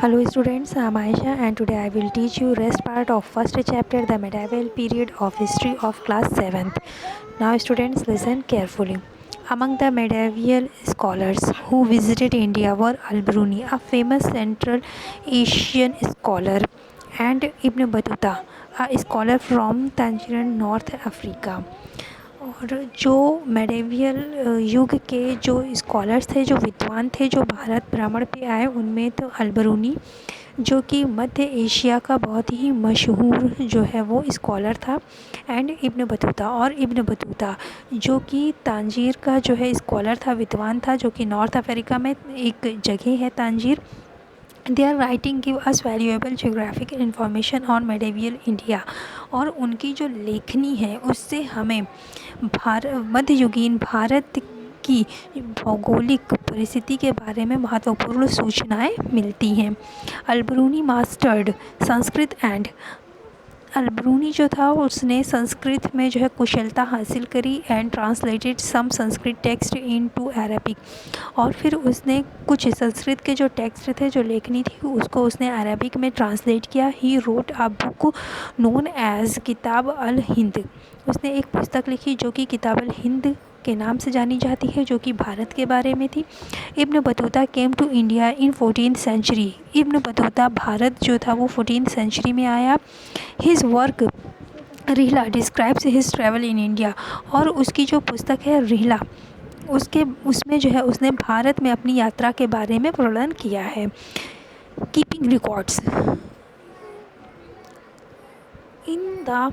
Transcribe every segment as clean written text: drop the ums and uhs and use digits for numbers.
Hello students, I am Aisha and today I will teach you rest part of first chapter the medieval period of history of class 7th. Now students listen carefully. Among the medieval scholars who visited India were Al-Biruni, a famous Central Asian scholar, and Ibn Battuta, a scholar from Tangier, North Africa. और जो medieval युग के जो scholars थे, जो विद्वान थे, जो भारत भ्रमण पे आए, उनमें तो अल-बरूनी जो कि मध्य एशिया का बहुत ही मशहूर जो है वो स्कॉलर था, एंड इब्न बतूता, और इब्न बतूता जो कि तांजीर का जो है स्कॉलर था, विद्वान था, जो कि नॉर्थ अफ्रीका में एक जगह है Tangier. Their writing give us valuable geographical information on medieval India, और उनकी जो लेखनी है उससे हमें मध्ययुगीन भारत की भौगोलिक परिस्थिति के बारे में महत्वपूर्ण सूचनाएं मिलती हैं। अल-बरूनी मास्टर्ड संस्कृत एंड अल-बरूनी जो था उसने संस्कृत में जो है कुशलता हासिल करी and translated some Sanskrit text into Arabic, और फिर उसने कुछ संस्कृत के जो टेक्स्ट थे, जो लेखनी थी, उसको उसने अरबिक में ट्रांसलेट किया। He wrote a book known as Kitab al Hind, उसने एक पुस्तक लिखी जो कि किताब अल हिंद के नाम से जानी जाती है, जो कि भारत के बारे में थी। Ibn Battuta came to India in 14th century, Ibn Battuta Bharat जो था वो 14th सेंचुरी में आया। His work Rihla describes his travel in India, और उसकी जो पुस्तक है रिहला, उसमें जो है उसने भारत में अपनी यात्रा के बारे में वर्णन किया है। Keeping records in the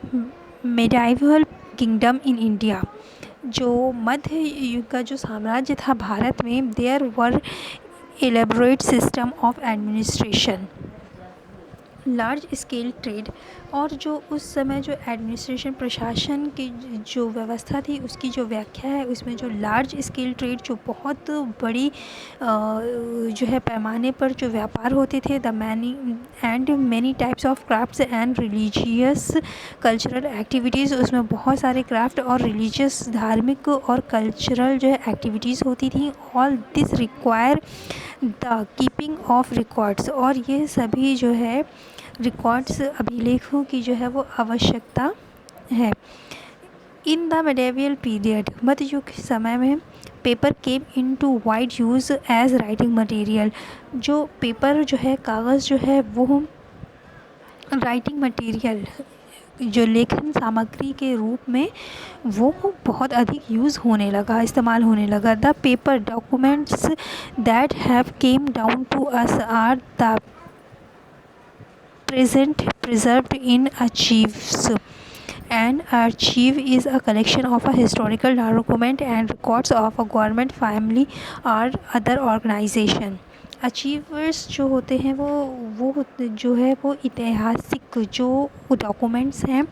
medieval kingdom in India, जो मध्य युग का जो साम्राज्य था भारत में, there were elaborate system of administration, large scale trade, और जो उस समय जो एडमिनिस्ट्रेशन प्रशासन की जो व्यवस्था थी उसकी जो व्याख्या है, उसमें जो लार्ज स्केल ट्रेड, जो बहुत बड़ी जो है पैमाने पर जो व्यापार होते थे, the many types of crafts and religious cultural activities, उसमें बहुत सारे क्राफ्ट और रिलीजियस धार्मिक और कल्चरल जो है एक्टिविटीज़ होती थी। All this require the keeping of records, और ये सभी जो है रिकॉर्ड्स अभिलेखों की जो है वो आवश्यकता है। इन द मेडिवियल पीरियड, मध्य युग के समय में, paper came into wide use as writing material, जो पेपर जो है, कागज़ जो है वो राइटिंग मटेरियल, जो लेखन सामग्री के रूप में वो बहुत अधिक यूज़ होने लगा, इस्तेमाल होने लगा। The paper documents that have come down to us are the present preserved in archives. An archive is a collection of a historical document and records of a government, family or other organization. Achievers जो होते हैं वो जो है वो ऐतिहासिक जो documents हैं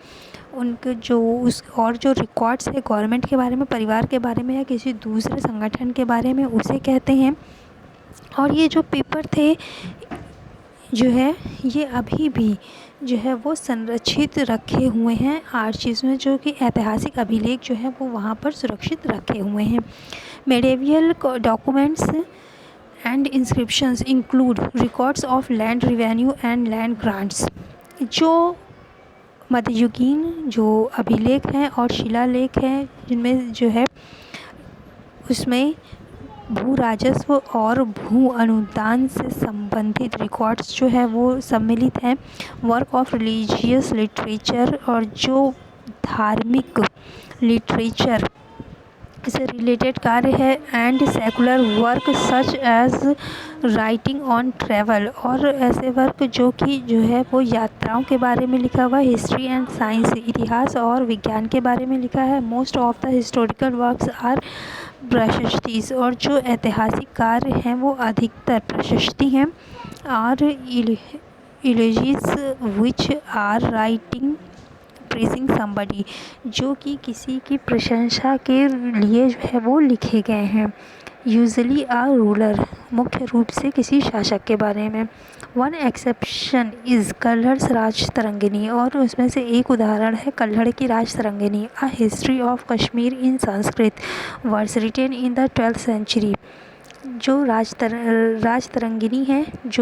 उनके जो उस और जो रिकॉर्ड्स है गवर्नमेंट के बारे में, परिवार के बारे में, या किसी दूसरे संगठन के बारे में, उसे कहते हैं। और ये जो पेपर थे जो है ये अभी भी जो है वो संरक्षित रखे हुए हैं आर्चीव्स में, जो कि ऐतिहासिक अभिलेख जो है वो वहाँ पर सुरक्षित रखे हुए हैं। Medieval documents and inscriptions include records of land revenue and land grants, जो मध्ययुगीन जो अभिलेख हैं और शिलालेख हैं जिनमें जो है उसमें भू राजस्व और भू अनुदान से संबंधित रिकॉर्ड्स जो है वो सम्मिलित हैं। वर्क ऑफ रिलीजियस लिटरेचर, और जो धार्मिक लिटरेचर से रिलेटेड कार्य है, and secular work such as writing on travel, और ऐसे वर्क जो कि जो है वो यात्राओं के बारे में लिखा हुआ है। हिस्ट्री एंड साइंस, इतिहास और विज्ञान के बारे में लिखा है। Most of the historical works are prashastis, और जो ऐतिहासिक कार्य हैं वो अधिकतर प्रशस्ति हैं। और elegies which are writing praising somebody, जो कि किसी की प्रशंसा के लिए जो है वो लिखे गए हैं। यूजली आ रूलर, मुख्य रूप से किसी शासक के बारे में। One exception is Kalhana's Rajatarangini, और उसमें से एक उदाहरण है कल्हड़ की Rajatarangini. A history of Kashmir in Sanskrit verse written in the 12th century, जो राज तरंगिनी है जो